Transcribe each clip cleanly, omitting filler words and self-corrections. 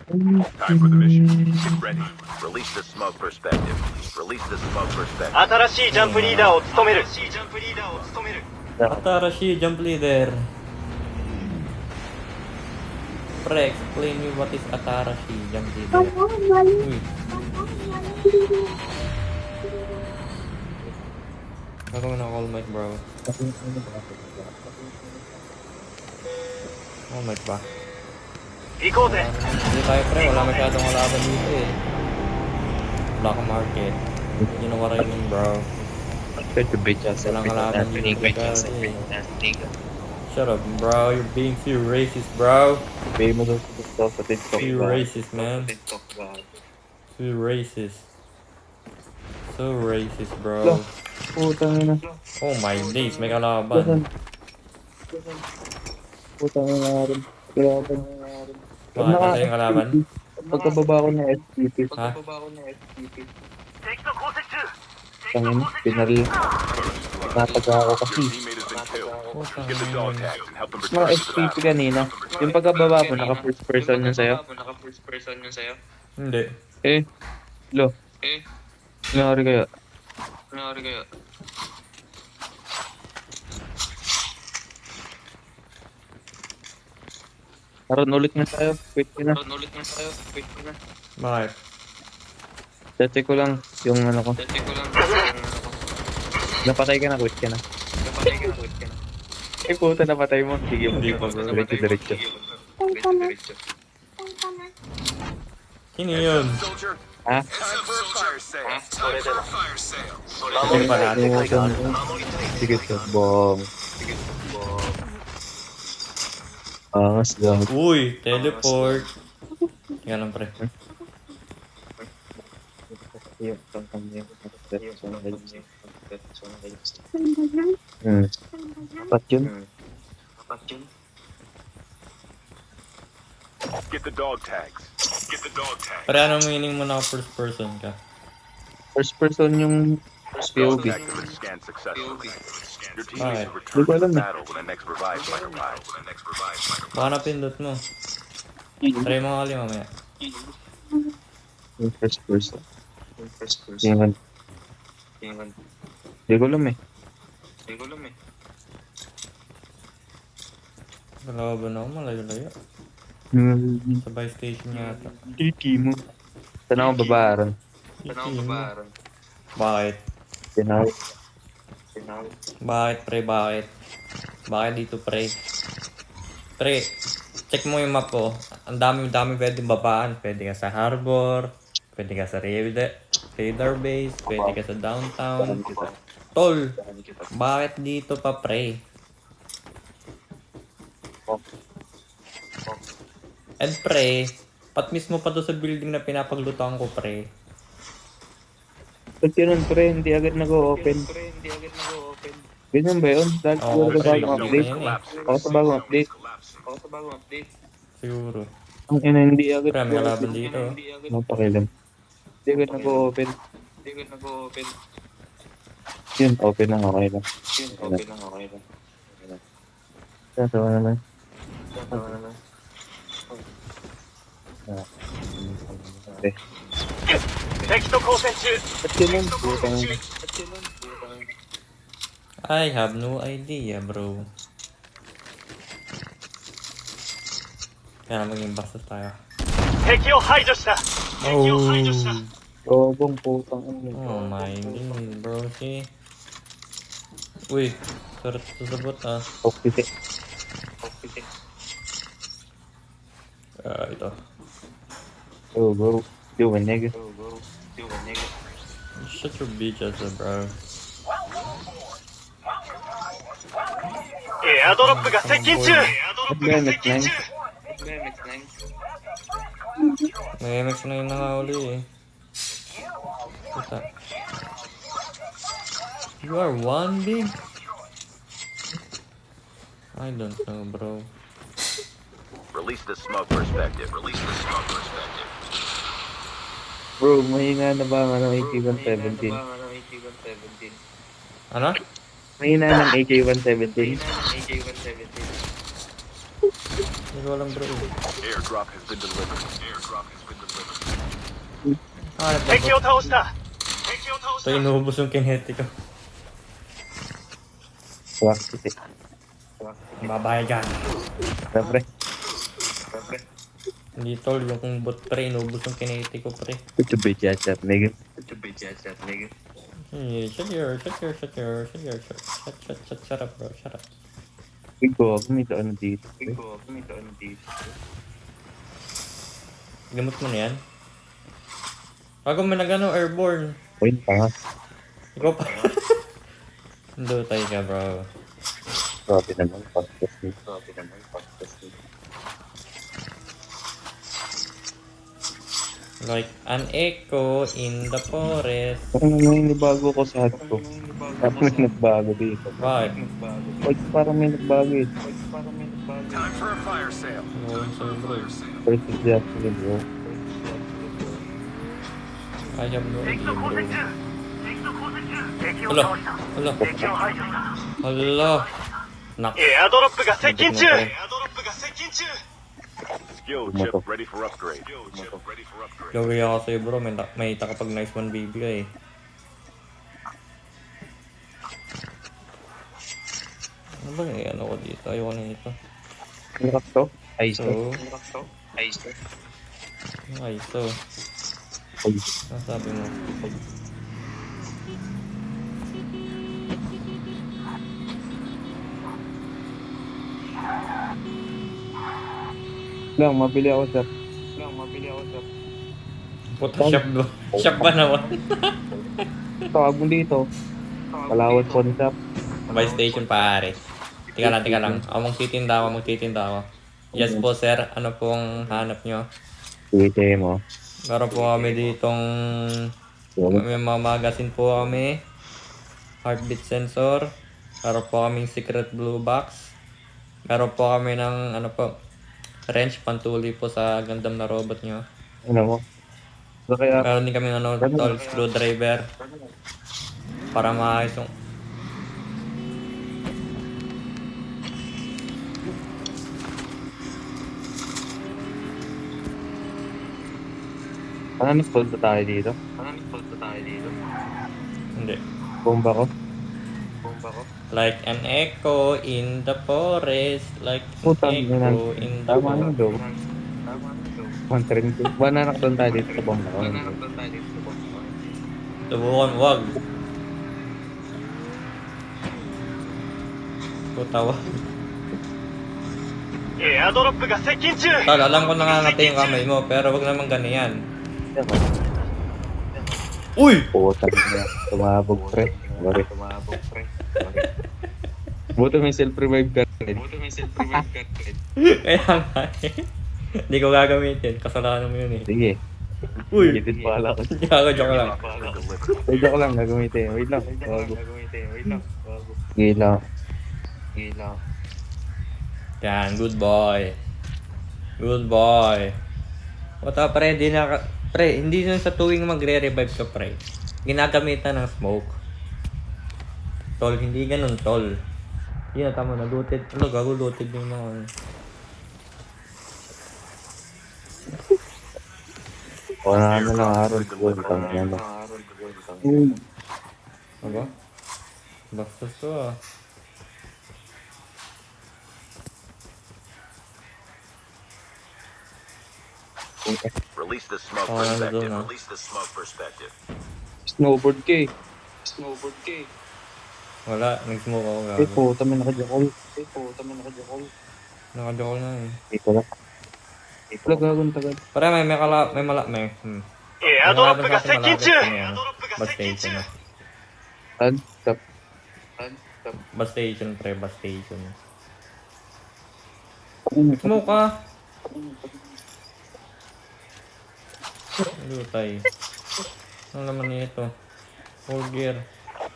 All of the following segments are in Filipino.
Time for the mission. Get ready. Release the smoke perspective. Release the smoke perspective. 新しいジャンプリーダーを務める Atarashi jump leader. Pre, explain me what is Atarashi jump leader. Uy. Ako na call mic bro. Call mic ba? 行こうぜ Hindi tayo pre, wala masyadong kalaban dito eh. Black market. You know what I mean bro. Pwede ba dyan sa Walang kalaban dito Pinag-dyan sa eh. Pinag-dyan. Shut up bro, you're being too racist bro. Sabihin mo daw sa TikTok Too ba? racist man. TikTok ba? Too racist. So racist bro. Putang ina. Oh my days, may kalaban. Putang ina rin. Kalaban. Bakit nasa yung kalaban? Pagkababa ko ng SPP. Ha? Tangin, pinaril. Nataga ako kasi. Your teammate has been killed. Get the dog tags and help them Mga return to the SPP battle. kanina. Yung pagkababa mo, naka first person yun sa'yo. Hindi. Eh. Lo. Nangyari kaya? Karoon ulit na tayo. Wait ka na. Bakit? Check ko lang yung ano ko. Napatay ka na, quit ka na. Eh puta, napatay mo. Sige mo. Hindi pa, bro. Diretso. Sino yun? Soldier, Ha? time for a fire sale. Time for a fire sale. Sino pa natin? Sige, bong. Angas lang. Uy, teleport. Yan lang pre. Apat yun. Get the dog tags. Get the dog tags. Pare, anong meaning mo na first person ka? First person yung Dog POV. tags have been scanned successfully. Your teammate Alright. will Hindi ko return to alam the eh. battle when the next revive might arrive. Baka napindot mo. Try mo kali mamaya. Yung first person. Yan. Hindi ko alam eh. Kalaban ako, malayo-layo. Sa buy station yata. Titi mo. Saan ako babaran? Titi mo. Bakit? Tinawag. Bakit pre, bakit? Bakit dito pre? Pre, check mo yung map ko. Ang dami pwedeng babaan. Pwede ka sa harbor, pwede ka sa radar base, pwede ka sa downtown. Tol, bakit dito pa pre? And pre, pat mismo pa to sa building na pinapaglutuan ko pre. Pag yun pre, hindi agad nag-o-open. Ganyan ba yun? Dahil Oo, siguro sa pre, bagong update. ganyan eh. Oo, sa bagong update. Siguro. Ang ina, hindi agad Pre, may kalaban dito. Mapakilam. Hindi agad nag-o-open. Yun, open lang, okay lang. Sasawa naman. Okay. 敵と交戦中 Ba't yun lang? Butang. I have no idea, bro. Kaya maging bastos tayo. 敵を排除した Robong putang. Oh my god, bro. See? Uy, sarap to sa bot ah. Toxic. Ito. Oh, bro. Yo, nigga. Shut your bitch ass up, bro. エアドロップが接近中 Gamit lang. May MX na yung nakahuli eh. Puta. You are one big? I don't know, bro. Release the smoke perspective. Release the smoke perspective. Bro, mahina na ba ang ano, AK-117? Ano? Mahina ng AK-117. Hindi ko alam, bro. Airdrop has been delivered. Airdrop Ah, 敵を ito. 倒した敵を倒し Ito た inuubos yung kinetic ko. Swak, eh. Babae dyan. Siyempre. Hindi tol, yung kung bot pre, inuubos yung kinetic ko pre. Ito ba siya, nigga? Hey, shut up bro, shut up. Ikaw, ako may ano dito. Gamot mo na yan. Bago mo nag-ano, airborne. Uy, tanga. Ikaw pa. Dutay ka bro. Grabe naman, podcast ni. Like an echo in the forest. Parang may nagbago ko sa hat ko. Parang may nagbago dito. Bakit? Uy, parang may nagbago eh. Time for a fire sale. Oo, sa'yo bro. First is just bro. Kaya bro. 敵の交戦中敵の交戦中敵を Hala, 倒した hala, 敵を排除した hala. Nak. エアドロップが接近中 Hala. エアドロップが接近中 Skill chip ready for upgrade. Gawin ako sa'yo bro, may kapag nice one baby ka eh. Ano ba yung ano ko dito? Ayoko na ito. Ano ka to? Ice to? So, ay so. Ano sabi mo? Lang, mabili ako sa... Puta, shop ba? Shop ba naman? Tawag mo dito. Palawan Pawn Shop. Buy station pare. Tika lang. Magtitinda ako. Yes po sir, ano pong hanap nyo? Sige mo. Meron po kami ditong may mga magazine po kami. Heartbeat sensor. Meron po kaming secret blue box. Meron po kami ng ano po, wrench pantuli po sa Gundam na robot nyo. Ano mo? So kaya... Meron din kami ano, tall screwdriver. Para maayos yung... Ano nag-fold na tayo dito? Hindi. Bomba ko? Like an echo in the forest. Like an Putang ina. echo in the Tama na forest. daw. 132. Ba nanakdan tayo dito sa bomba ko? Subukan, wag. Putawa. エアドロップが接近中 Tol, alam ko nangangati yung kamay mo, pero wag naman ganyan. Uy! Putang ina. Tumabog pre. Sorry. Buto may self-revive ka rin. Kaya nga eh. Hindi ko gagamitin, kasalanan mo yun eh. Sige. Uy! Gitid pala ko. Joke lang. Wait ako lang, gagamitin. Wait lang. Sige lang. Yan, good boy. Good boy. Wata pre, hindi na sa tuwing magre-revive ka pre. Ginagamitan ng smoke. Tol, hindi ganun tol. Hindi na tama na, looted. Ano, gago looted yung mga ano. Wala na lang araw ko. Tama na lang. Ano ba? Bastos to ah. Release the smoke Oh, ano perspective. doon, ah? Release the smoke perspective. Snowboard ka eh. Wala, nag-smoke ako Eh gago. puta, may nakajakol. Nakadyo ko na eh. Dito lang. Wala gagawin tagal. Pare, may エアドロップが接近中 Bus station na. Ad, stop. Bus station pre, bus station. Smoke ka! Lutay. Ano naman nito? Full gear.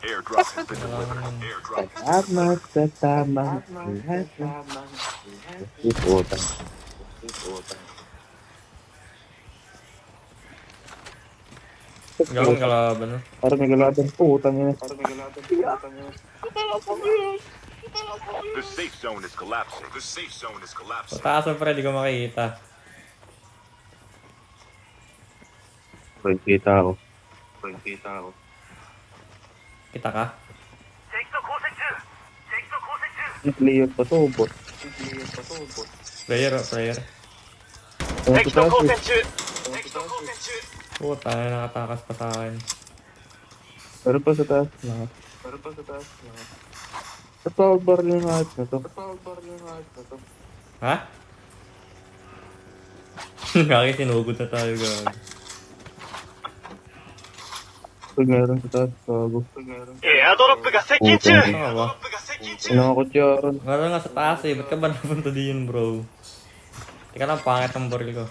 Airdrop has been delivered. Airdrop. Salamat sa tamang lahat. Puta. Gawin kalaban no? Parang may galaban. Putang ina. The safe zone is collapsing. The safe zone is collapsing. Pataas mo pre, di ko makikita. Pre, kita ako. Kita ka? 敵と交戦中敵と交戦中 Yung player pa to, bot. Player, player. Ano 敵 to と taas 交 eh? 戦中敵と交戦中 Puta, nakatakas pa sa akin. Pero pa sa taas na. Sa power bar yung hype na to. Ha? Bakit sinugod na tayo, gag? Pag meron sa taas, bago. エアドロップが接近中 Puta. エアドロップが接近中 Sinakot yaran. Wala nga sa taas eh. Ba't ka ba napunta din, bro? Teka lang, pangit ang baril ko.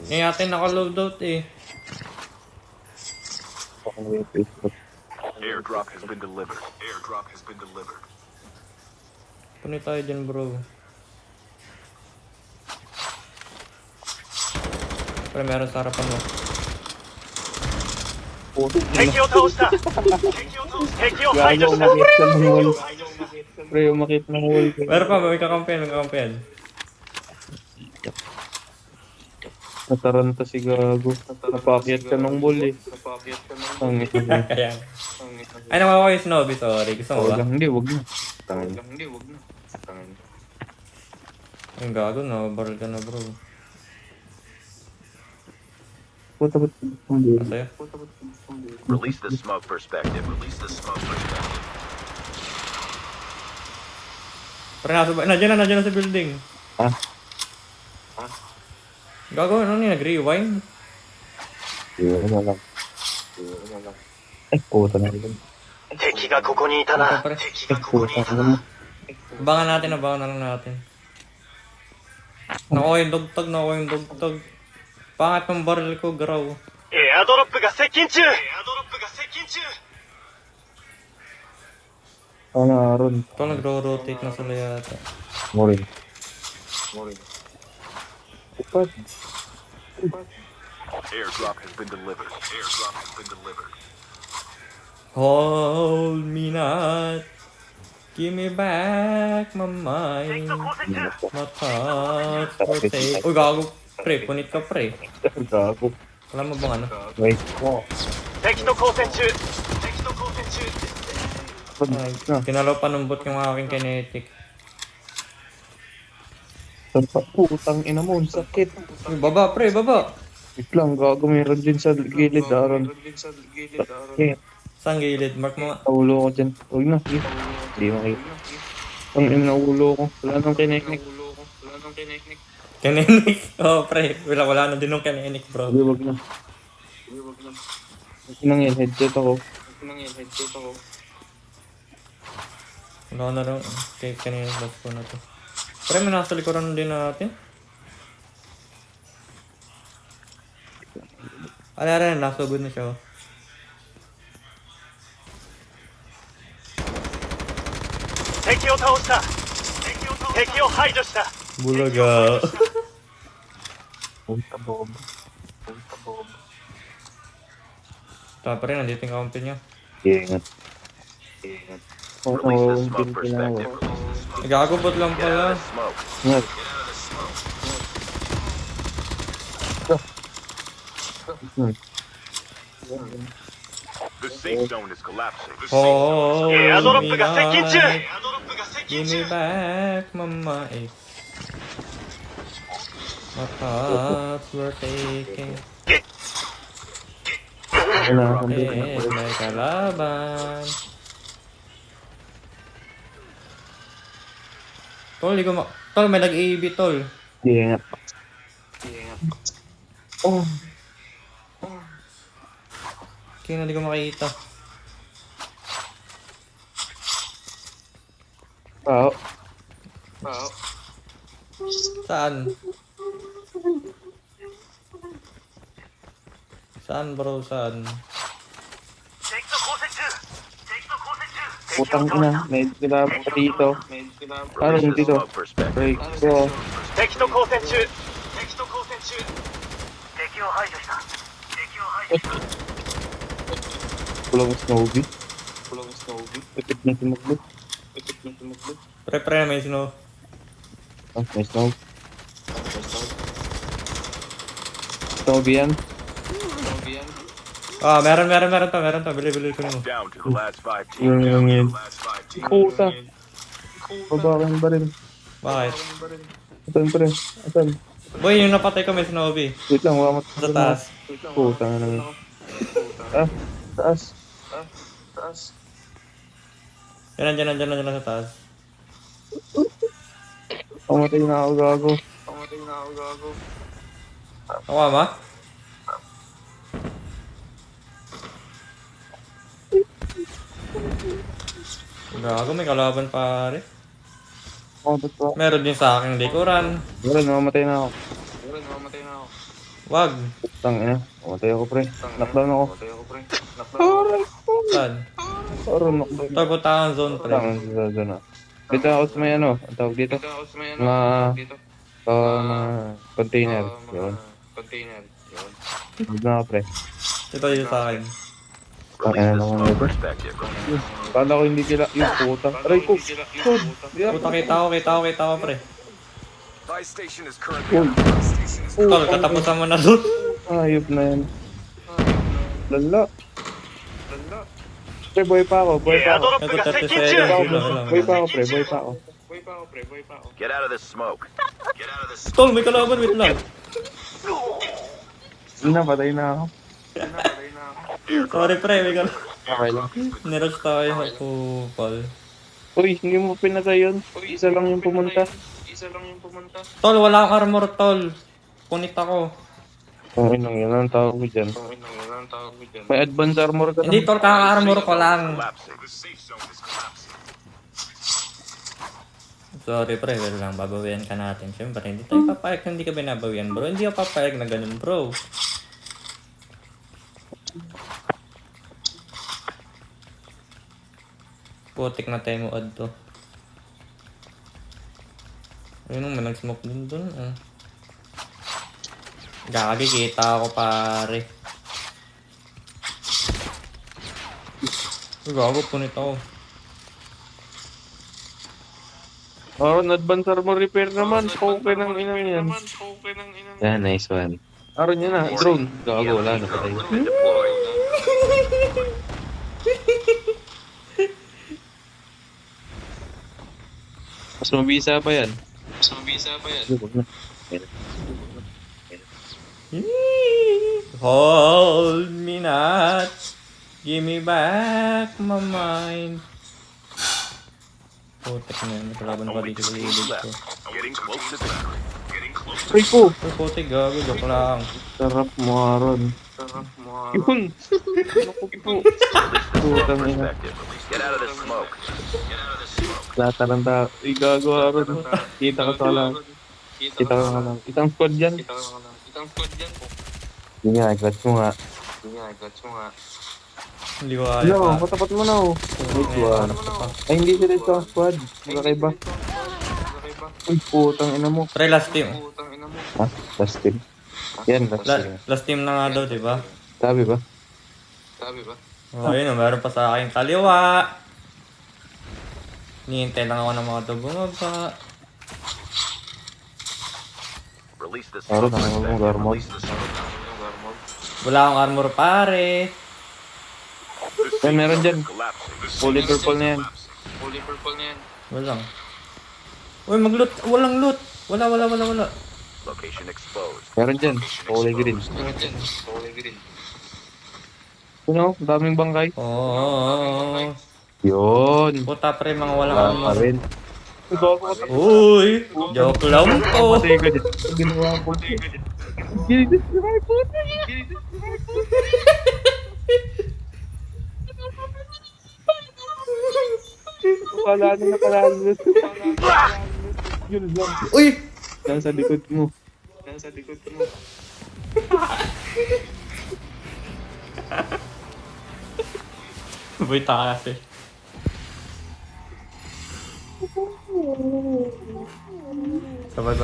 Ngayon natin naka-loadout eh. Pakang yung Facebook. Airdrop has been delivered. Airdrop has been delivered. Punit tayo dyan, bro. Pero meron sa harapan mo. Puto. 敵を倒した敵を倒し敵を排除 Gago, した umakit ka ng wall. Pre, umakit ng wall. Meron pa, may kakampihan, may kakampihan. Nataranta si Gago. Napakyat ka ng wall eh. Ang ito mo. Kaya. Ay, nawawa yung Snowbie, sorry. Gusto mo Wag ba? lang, hindi, wag na. Tangin. Ang gago, no? Barrel ka na, bro. Puta ba't hindi? Masaya. Release the smoke perspective. Release the smoke perspective. Pero nandiyan na sa building. Ha? Gago, ano ni nag-rewind? Hindi mo lang. Ay, puta na rin. 敵がここにいたな敵がここにいたな Abangan na lang natin. Nakuha yung dugtog. Pangat ng barrel ko, graw. エアドロップが接近中エアドロップが接近中 Ano, Aaron? Ito nagro-rotate na sila yata. Morin. Upat. Airdrop has been delivered. Airdrop has been delivered. Hold me not. Give me back my mind. 交戦中 My thoughts were taken. Uy, gago. Pre, punit ka, pre. Gago. Alam mo bang ano? Wait. Wow. 敵と交戦中敵と交戦中 Ay, Na. kinalaw pa ng bot yung aking kinetic. Putang ina mo, ang sakit. Uy, baba, pre, baba. Wait lang, gago, meron din sa gilid, Aaron. Okay, Saan gilid? Mark mo nga. naulo ko dyan. Huwag na, sige. Hindi makita. Ang ina, naulo ko. Wala nang kinetic. Kinetic. Oh, pre. Wala na din ng kinetic, bro. Hindi, wag na. Inang yan, headset ako. Wala na rin. Okay, kinetic box ko na to. Pre, may nasa likuran din natin. Ala, nasa good na siya. Oh. 敵を倒した敵を排除した Bulaga. Punta bob. Tama pa rin, nandito yung kakampi niya. Ingat. Oo, Release the smoke hindi ko na ako. perspective. Release the smoke. Nagkakabot lang Get out pala. of the smoke. Ingat. The safe zone is collapsing. The safe Oh, エアドロップが接近中 midnight. エアドロップが接 Give 近 me 中 back, mama. Eh. My thoughts were taken. Wala, Eh, nandito na ako. may kalaban. Tol, di ko ma... Tol, may nag-AB, tol. Ingat. Oh, Kaya na di ko makita. tao. Saan? Saan, bro? Saan? 敵と交戦中敵と交戦中 Putang ina, may sila pa dito. Ano Release the dito? smoke perspective. Break ko. 敵と交戦中敵と交戦中敵を排除した敵を排除した Kulang Snowbie. Ipit na tumaglot. Pre, may snow. Ah, may Snow. Toby yan. Ah, meron to. Bili ko mo. Down to the last 5 teams. Yung Last 5 teams. puta. Baba ka ba rin? Bakit? Atan pre. Atan. Boy, yung napatay ko may Snowy. Wait lang, wamat. Sa taas. Puta nga naman. Ah, taas. Yan sa taas. Pamatay na ako gago. Tawa ma? Gago, may kalaban pare. Oh, ba't ba? Meron din sa aking likuran. Wala, namamatay na ako. Wag. Tang ina. Pamatay ako pre. Knockdown ako. Aray ko. Saan? Parang knockdown. Ito, putangan zone pre. Tang na. Dito ako sa may ano. Ang tawag dito. Mga mga container. Yun. Huwag na ako pre. Ito yung sa akin. Release the Ano smoke naman perspective. Kala ko hindi kila. Yung puta. Aray ko. Good. Puta, kita ko pre. Buy station is currently Tol, katapusan mo na doon. Ayop na yan. Lala. Pre, boy pa ako. Boy pa エア ako. ドロップ Ito, が接 30 近中 seconds. Boy pa ako, pre. Boy pa ako. Get out of this smoke. Get out of this Tol, may kalaban, wait lang. Hindi na, patay na ako. Sorry pre, may kalaban. Okay lang. Nirush tayo sa kupal. Uy, hindi mo pinatay yun. Isa lang yung pumunta. Tol, wala akong armor, tol. Punit ako. Okay lang, yun ang tawag ko dyan. May advance armor ka Hindi, tol, kaka-armor ko lang. collapsing. The safe zone is collapsing. Sorry pre, pero lang, babawian ka natin. Siyempre, hindi tayo papayag na hindi ka binabawian, bro. Hindi ako papayag na ganun, bro. Putik na tayo mo ad to. Ayun naman, nag-smoke din dun. Gagi, kita ako pare. Gago, punit ako. Aaron, advance armor repair naman. Okay ng inang yan. Yeah, nice one. Aaron yun na, drone. Gago, wala na patay. Been deployed. Mas mabisa pa yan. Hold me not, give me back my mind. Putik na yun, kalaban pa Only dito 2 sa teams ilid ko. left. Getting close to victory. Getting close to Ay ko! Ay, putik, gago, joke lang. Sarap mo, Aaron. Yun! Naku po. Putang ina. perspective. Get out of this smoke. Get out of this smoke. Lataranta. Ay, gago, Aaron. Kita ko sa lang. Kita ko sa lang. Isang squad dyan. Hindi nga, clutch mo nga. Hindi ko kaya No, pa. patapat mo na oh. Wait, one. Ay, hindi sila isang squad. Magkakaiba. Uy, putang ina mo. Try last team. Ha? Last team. Yan, last team. Last team na nga daw, diba? Sabi ba? Oh, ayun, meron pa sa akin kaliwa. Nihintay lang ako ng mga to bumaba. Release the Aaron, smoke ano mo, perspective. Garmon? Release the smoke. Wala akong armor pare. Ay, meron dyan. Collapsing. Fully purple na yan. Walang. Uy, mag-loot. Walang loot. Wala. Location exposed. Meron dyan. Fully green. Ano? Daming bangkay. Oh. Yun. Puta pre, mga walang Wala armor. pa rin. Uy, joke lang po. Patay ka dyan. Ginawa ko. Ginawa ko. Wala na nakalalas. Yun lang. Uy! Nasa likod mo. Boy, takas eh. Sabay.